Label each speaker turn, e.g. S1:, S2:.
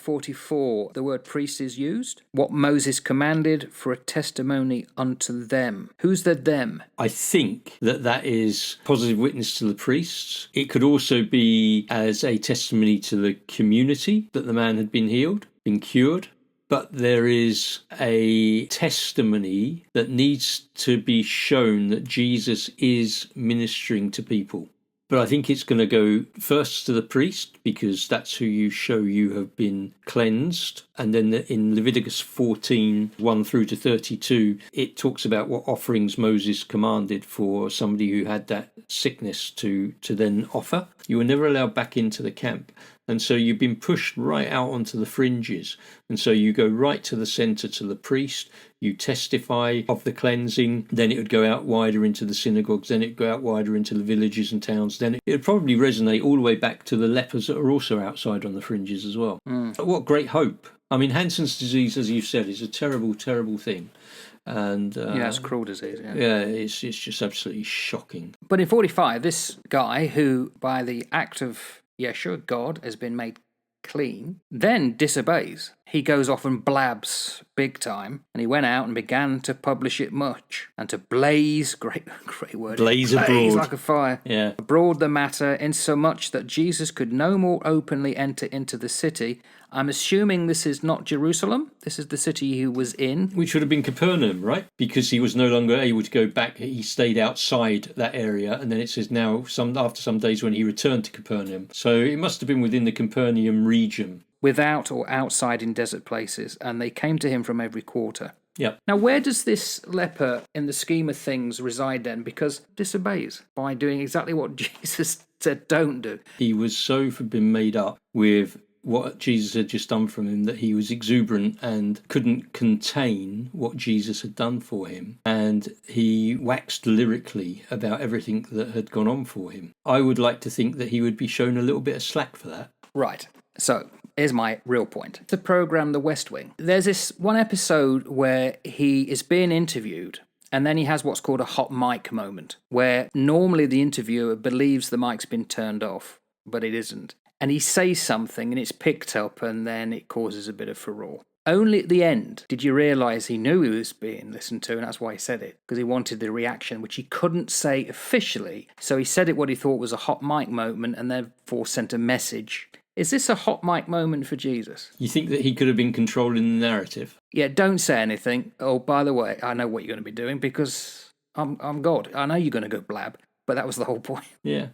S1: 44, the word priest is used. What Moses commanded for a testimony unto them. Who's the them?
S2: I think that is positive witness to the priests. It could also be as a testimony to the community that the man had been healed, been cured. But there is a testimony that needs to be shown that Jesus is ministering to people. But I think it's going to go first to the priest, because that's who you show you have been cleansed. And then in Leviticus 14, 1 through to 32, it talks about what offerings Moses commanded for somebody who had that sickness to then offer. You were never allowed back into the camp. And so you've been pushed right out onto the fringes. And so you go right to the centre, to the priest. You testify of the cleansing. Then it would go out wider into the synagogues. Then it would go out wider into the villages and towns. Then it would probably resonate all the way back to the lepers that are also outside on the fringes as well. But what great hope. I mean, Hansen's disease, as you said, is a terrible, terrible thing. And
S1: it's a cruel disease.
S2: It's just absolutely shocking.
S1: But in 45, this guy who, by the act of Yeshua, God, has been made clean, then disobeys. He goes off and blabs big time, and he went out and began to publish it much, and to blaze, great word,
S2: blaze abroad
S1: like a fire, abroad the matter, insomuch that Jesus could no more openly enter into the city. I'm assuming this is not Jerusalem. This is the city he was in.
S2: Which would have been Capernaum, right? Because he was no longer able to go back. He stayed outside that area. And then it says now, after some days, when he returned to Capernaum. So it must have been within the Capernaum region.
S1: Without or outside in desert places. And they came to him from every quarter.
S2: Yep.
S1: Now, where does this leper, in the scheme of things, reside then? Because disobeys by doing exactly what Jesus said don't do.
S2: He was so been made up with what Jesus had just done for him that he was exuberant and couldn't contain what Jesus had done for him. And he waxed lyrically about everything that had gone on for him. I would like to think that he would be shown a little bit of slack for that.
S1: Right. So here's my real point. The programme The West Wing. There's this one episode where he is being interviewed, and then he has what's called a hot mic moment, where normally the interviewer believes the mic's been turned off, but it isn't. And he says something and it's picked up, and then it causes a bit of furore. Only at the end did you realise he knew he was being listened to, and that's why he said it, because he wanted the reaction, which he couldn't say officially. So he said it what he thought was a hot mic moment, and therefore sent a message. Is this a hot mic moment for Jesus?
S2: You think that he could have been controlling the narrative?
S1: Yeah, don't say anything. Oh, by the way, I know what you're going to be doing, because I'm God. I know you're going to go blab. But that was the whole point.
S2: Yeah.